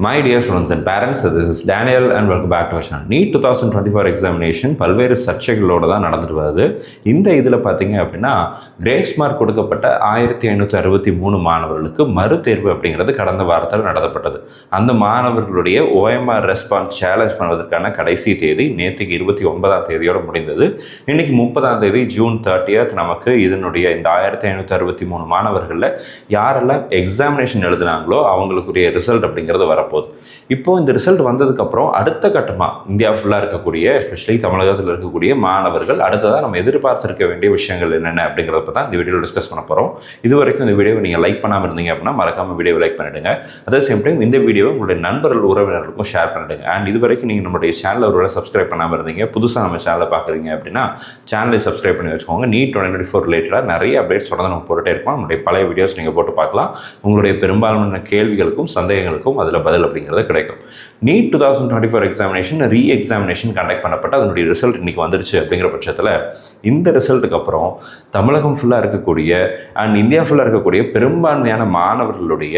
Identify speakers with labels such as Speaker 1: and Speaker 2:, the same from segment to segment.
Speaker 1: My dear students and parents, this is Daniel and welcome back to our channel. NEET 2024 examination பல்வேறு சர்ச்சைகளோடு தான் நடந்துட்டு வருது. இந்த இதில் பார்த்தீங்க அப்படின்னா கிரேஸ் மார்க் கொடுக்கப்பட்ட 1563 மாணவர்களுக்கு மறுதேர்வு அப்படிங்கிறது கடந்த வாரத்தில் நடத்தப்பட்டது. அந்த மாணவர்களுடைய OMR ரெஸ்பான்ஸ் சேலஞ்ச் பண்ணுவதற்கான கடைசி தேதி நேற்றுக்கு 29ஆம் தேதியோடு முடிந்தது. இன்னைக்கு 30ஆம் தேதி ஜூன் 30th நமக்கு இதனுடைய இந்த 1563 மாணவர்களில் யாரெல்லாம் எக்ஸாமினேஷன் எழுதினாங்களோ அவங்களுக்குரிய ரிசல்ட் அப்படிங்கிறது வரப்போகுது. இப்போ இந்த ரிசல்ட் வந்ததுக்கப்புறம் அடுத்த கட்டமாக இந்தியா ஃபுல்லாக இருக்கக்கூடிய எஸ்பெஷலி தமிழகத்தில் இருக்கக்கூடிய மாணவர்கள் அடுத்ததாக நம்ம எதிர்பார்த்திருக்க வேண்டிய விஷயங்கள் என்னென்ன அப்படிங்கிறத பற்றி தான் இந்த வீடியோவில் டிஸ்கஸ் பண்ண போகிறோம். இது வரைக்கும் இந்த வீடியோவை நீங்கள் லைக் பண்ணாமல் இருந்தீங்க அப்படின்னா மறக்காமல் வீடியோவை லைக் பண்ணிவிடுங்க. அதே சேம் டைம் இந்த வீடியோவை உங்களுடைய நண்பர்கள் உறவினர்களுக்கும் ஷேர் பண்ணிவிடுங்க. அண்ட் இது வரைக்கும் நீங்கள் நம்மளுடைய சேனலை ஒருவேளை சப்ஸ்கிரைப் பண்ணாமல் இருந்தீங்க, புதுசாக நம்ம சேனலை பார்க்குறீங்க அப்படின்னா சேனலை சப்ஸ்கிரைப் பண்ணி வச்சுக்கோங்க. NEET 2024 ரிலேட்டடாக நிறைய அப்டேட்ஸ் தொடர்ந்து நம்ம போட்டுகிட்டே இருக்கோம். நம்மளுடைய பழைய வீடியோஸ் நீங்கள் போட்டு பார்க்கலாம். உங்களுடைய பெரும்பாலான கேள்விகளுக்கும் சந்தேகங்களுக்கும் அதில் பதில் அப்படிங்கிறது கிடைக்கும். NEET 2024 எக்ஸாமினேஷன் எக்ஸாமினேஷன் கண்டக்ட் பண்ணப்பட்ட அதனுடைய ரிசல்ட் இன்னைக்கு வந்துருச்சு அப்படிங்கிற பட்சத்தில் இந்த ரிசல்ட்டுக்கு அப்புறம் தமிழகம் ஃபுல்லாக இருக்கக்கூடிய அண்ட் இந்தியா ஃபுல்லாக இருக்கக்கூடிய பெரும்பான்மையான மாணவர்களுடைய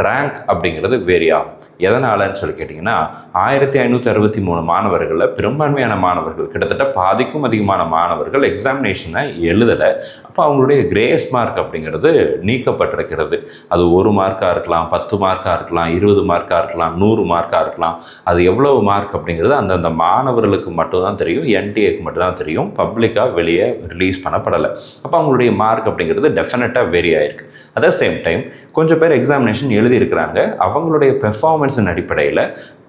Speaker 1: ரேங்க் அப்படிங்கிறது வேரி ஆகும். எதனாலன்னு சொல்லி கேட்டிங்கன்னா 1563 மாணவர்களில் பெரும்பான்மையான மாணவர்கள் கிட்டத்தட்ட பாதிக்கும் அதிகமான மாணவர்கள் எக்ஸாமினேஷனை எழுதலை. அப்போ அவங்களுடைய கிரேஸ் மார்க் அப்படிங்கிறது நீக்கப்பட்டிருக்கிறது. அது 1 மார்க்காக இருக்கலாம், 10 மார்க்காக இருக்கலாம், 20 மார்க்காக இருக்கலாம், 100 மார்க்காக இருக்கலாம். அது எவ்வளவு மார்க் அப்படிங்கிறது அந்தந்த மாணவர்களுக்கு மட்டும்தான் தெரியும், NTAக்கு மட்டும்தான் தெரியும், பப்ளிக்காக வெளியே ரிலீஸ் பண்ணப்படலை. அப்போ அவங்களுடைய மார்க் அப்படிங்கிறது டெஃபினட்டாக வேரி ஆயிருக்கு. அட் த சேம் டைம் கொஞ்சம் பேர் எக்ஸாமினேஷன் எழுதியிருக்கிறாங்க. அவங்களுடைய பெர்ஃபார்மன்ஸின் அடிப்படையில்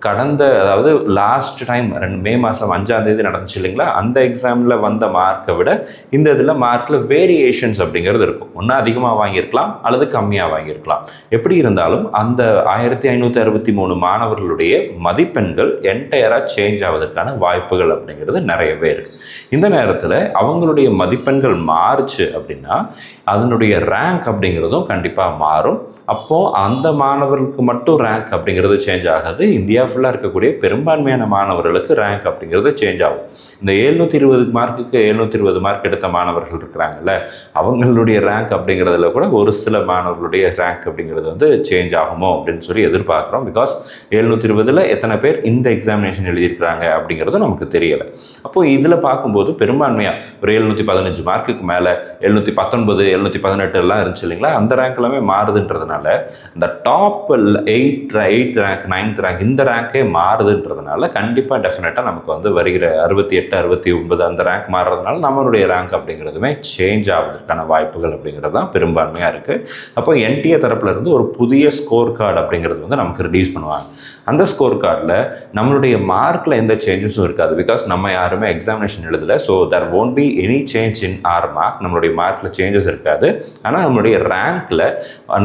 Speaker 1: அதாவது லாஸ்ட் டைம் மே மாதம் 5ஆம் தேதி நடந்துச்சு இல்லைங்களா, அந்த எக்ஸாமில் வந்த மார்க்கை விட இந்த இதில் மார்க்கில் வேரியேஷன்ஸ் அப்படிங்கிறது இருக்கும். ஒன்று அதிகமாக வாங்கியிருக்கலாம் அல்லது கம்மியாக வாங்கியிருக்கலாம். எப்படி இருந்தாலும் அந்த 1563 மாணவர்களுடைய மதிப்பெண்கள் என்டையராக சேஞ்ச் ஆவதற்கான வாய்ப்புகள் அப்படிங்கிறது நிறையவே இருக்குது. இந்த நேரத்தில் அவங்களுடைய மதிப்பெண்கள் மாறுச்சு அப்படின்னா அதனுடைய ரேங்க் அப்படிங்கிறதும் கண்டிப்பாக மாறும். அப்போது அந்த மாணவர்களுக்கு மட்டும் ரேங்க் அப்படிங்கிறது சேஞ்ச் ஆகாது, இந்தியா ஃபுல்லாக இருக்கக்கூடிய பெரும்பான்மையான மாணவர்களுக்கு ரேங்க் அப்படிங்கிறது சேஞ்ச் ஆகும். இந்த 720 மார்க்குக்கு 720 மார்க் எடுத்த மாணவர்கள் இருக்கிறாங்கல்ல, அவங்களுடைய ரேங்க் அப்படிங்கிறதுல கூட ஒரு சில மாணவர்களுடைய ரேங்க் அப்படிங்கிறது வந்து சேஞ்ச் ஆகுமோ அப்படின்னு சொல்லி எதிர்பார்க்குறோம். பிகாஸ் 720 எத்தனை பேர் இந்த எக்ஸாமினேஷன் எழுதியிருக்கிறாங்க அப்படிங்கிறது நமக்கு தெரியலை. அப்போது இதில் பார்க்கும்போது பெரும்பான்மையாக ஒரு 715 மார்க்குக்கு மேலே 719 718 எல்லாம் இருந்துச்சு இல்லைங்களா, அந்த ரேங்க் எல்லாமே மாறுதுன்றதுனால இந்த top 8th rank 9th rank இந்த ரேங்கே மாறுதுன்றதுனால கண்டிப்பாக டெஃபினட்டாக நமக்கு வந்து வருகிற 68 69 அந்த ரேங்க் மாறுறதுனால நம்மளுடைய ரேங்க் அப்படிங்கிறதுமே சேஞ்ச் ஆகுறதுக்கான வாய்ப்புகள் அப்படிங்கிறது தான் பெரும்பான்மையாக இருக்குது. அப்போ NTA தரப்புல இருந்து ஒரு புதிய ஸ்கோர் கார்டு அப்படிங்கிறது வந்து நமக்கு ரிலீஸ் பண்ணுவாங்க. அந்த ஸ்கோர் கார்டில் நம்மளுடைய மார்க்கில் எந்த சேஞ்சஸும் இருக்காது. பிகாஸ் நம்ம யாருமே எக்ஸாமினேஷன் எழுதலை. So there won't be any change in our mark. நம்மளுடைய மார்க்கில் சேஞ்சஸ் இருக்காது. ஆனால் நம்மளுடைய ரேங்க்கில்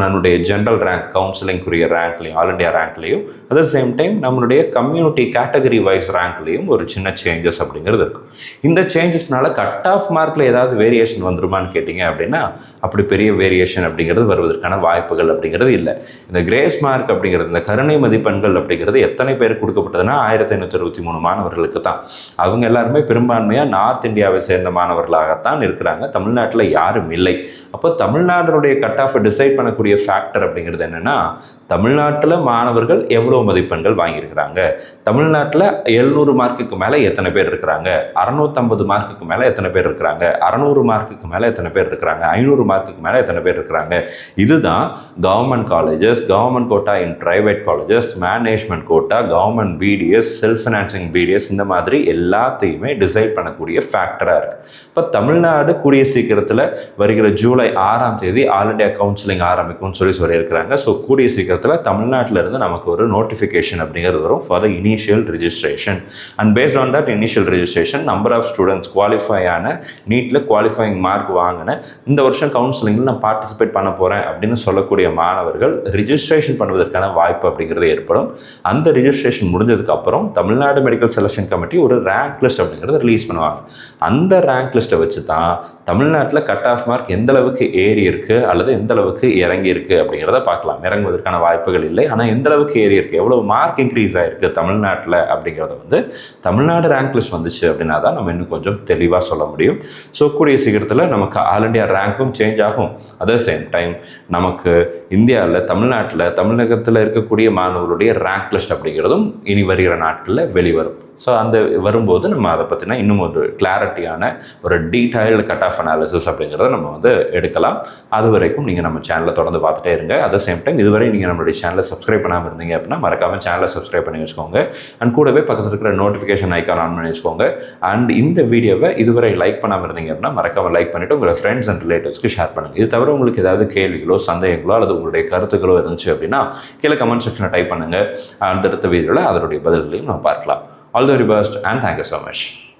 Speaker 1: நம்மளுடைய ஜென்ரல் ரேங்க் கவுன்சிலிங்குரிய ரேங்க்லையும் ஆல் இண்டியா ரேங்க்லையும் அட் த சேம் டைம் நம்மளுடைய கம்யூனிட்டி கேட்டகரி வைஸ் ரேங்க்லையும் ஒரு சின்ன சேஞ்சஸ் அப்படிங்கிறது இருக்கும். இந்த சேஞ்சஸ்னால கட் ஆஃப் மார்க்கில் ஏதாவது வேரியேஷன் வந்துருமான்னு கேட்டிங்க அப்படின்னா அப்படி பெரிய வேரியேஷன் அப்படிங்கிறது வருவதற்கான வாய்ப்புகள் அப்படிங்கிறது இல்லை. இந்த கிரேஸ் மார்க் அப்படிங்கிறது இந்த கருணை மதிப்பெண்கள் அப்படிங்கிறது எத்தனை பேர் கொடுக்கப்பட்டதுன்னா 1563 மாணவர்களுக்கு தான். அவங்க எல்லாருமே பெரும்பான்மையாக நார்த் இந்தியாவை சேர்ந்த மாணவர்களாகத்தான் இருக்கிறாங்க. தமிழ்நாட்டில் யாரும் இல்லை. அப்போ தமிழ்நாட்டினுடைய கட் ஆஃபை டிசைட் பண்ணக்கூடிய ஃபேக்டர் அப்படிங்கிறது என்னென்னா தமிழ்நாட்டில் மாணவர்கள் எவ்வளோ மதிப்பெண்கள் வாங்கியிருக்கிறாங்க, தமிழ்நாட்டில் 700 மார்க்குக்கு மேலே எத்தனை பேர் இருக்கிறாங்க, 650 மார்க்குக்கு மேலே எத்தனை பேர் இருக்கிறாங்க, 600 மார்க்குக்கு மேலே எத்தனை பேர் இருக்கிறாங்க, 500 மார்க்குக்கு மேலே எத்தனை பேர் இருக்கிறாங்க. இதுதான் government colleges, government quota in private colleges, management quota, government BDS, self financing BDS, இந்த மாதிரி எல்லாத்தையுமே டிசைட் பண்ணக்கூடிய ஃபேக்டராக இருக்குது. இப்போ தமிழ்நாடு கூடிய சீக்கிரத்தில் வருகிற ஜூலை 6ஆம் தேதி ஆல் இண்டியா கவுன்சிலிங் ஆரம்பிக்கும்னு சொல்லியிருக்கிறாங்க. ஸோ கூடிய சீக்கிரத்தில் தமிழ்நாட்டில் இருந்து நமக்கு ஒரு நோட்டிஃபிகேஷன் அப்படிங்கிறது வரும் for the initial registration. And based on that initial registration number of students qualify ஆன நீட்டில் குவாலிஃபைங் மார்க் வாங்கின இந்த வருஷம் கவுன்சிலிங்கில் நான் பார்ட்டிசிபேட் பண்ண போகிறேன் அப்படின்னு சொல்லக்கூடிய மாணவர்கள் ரிஜிஸ்ட்ரேஷன் பண்ணுவதற்கான வாய்ப்பு அப்படிங்கிறது ஏற்படும். அந்த ரிஜிஸ்ட்ரேஷன் முடிஞ்சதுக்கு அப்புறம் தமிழ்நாடு மெடிக்கல் செலெக்ஷன் கமிட்டி ஒரு ரேங்க் லிஸ்ட் அப்படிங்கிறத ரிலீஸ் பண்ணுவாங்க. அந்த ரேங்க் லிஸ்ட்டை வச்சு தான் தமிழ்நாட்டில் கட் ஆஃப் மார்க் எந்த அளவுக்கு ஏறி இருக்கு அல்லது எந்த அளவுக்கு இறங்கி இருக்கு அப்படிங்கிறத பார்க்கலாம். இறங்குவதற்கான வாய்ப்புகள் இல்லை, ஆனால் எந்த அளவுக்கு ஏறி இருக்கு, எவ்வளவு மார்க் இன்க்ரீஸ் ஆயிருக்கு தமிழ்நாட்டில் அப்படிங்கிறத வந்து தமிழ்நாடு ரேங்க் லிஸ்ட் வந்துச்சு வந்துச்சு அப்படின்னா தான் நம்ம இன்னும் கொஞ்சம் தெளிவாக சொல்ல முடியும். ஸோ கூடிய சீக்கிரத்தில் நமக்கு ஆல் இண்டியா ரேங்க்கும் சேஞ்ச் ஆகும். அதே சேம் டைம் நமக்கு இந்தியாவில் தமிழகத்தில் இருக்கக்கூடிய மாணவர்களுடைய ரேங்க் லிஸ்ட் அப்படிங்கிறதும் இனி வருகிற நாட்களில் வெளிவரும். ஸோ அந்த வரும்போது நம்ம அதை பற்றினா இன்னும் ஒரு கிளாரிட்டியான ஒரு டீடைல்டு கட் ஆஃப் அனாலிசிஸ் அப்படிங்கிறத நம்ம வந்து எடுக்கலாம். அது வரைக்கும் நீங்கள் நம்ம சேனலை தொடர்ந்து பார்த்துட்டே இருங்க. அட் த சேம் டைம் இதுவரை நீங்கள் நம்மளுடைய சேனலை சப்ஸ்கிரைப் பண்ணாமல் இருந்தீங்க அப்படின்னா மறக்காமல் சேனலை சப்ஸ்கிரைப் பண்ணி வச்சுக்கோங்க. அண்ட் கூடவே பக்கத்தில் இருக்கிற நோட்டிஃபிகேஷன் ஐக்கான் ஆன் பண்ணி வச்சுக்கோங்க. அண்ட் இந்த வீடியோவை இதுவரை லைக் பண்ணாமல் இருந்தீங்க அப்படின்னா மறக்காமல் லைக் பண்ணிவிட்டு உங்களை ஃப்ரெண்ட்ஸ் அண்ட் ரிலேட்டிவ்ஸ்க்கு ஷேர் பண்ணுங்கள். இது தவிர உங்களுக்கு ஏதாவது கேள்விகளோ சந்தேகங்களோ அல்லது உங்களுடைய கருத்துக்களோ இருந்துச்சு அப்படின்னா கீழே கமெண்ட் செக்ஷனில் டைப் பண்ணுங்கள். அடுத்தடுத்த வீடியோவில் அதனுடைய பதில்களையும் நம்ம பார்க்கலாம். All the very best and thank you so much.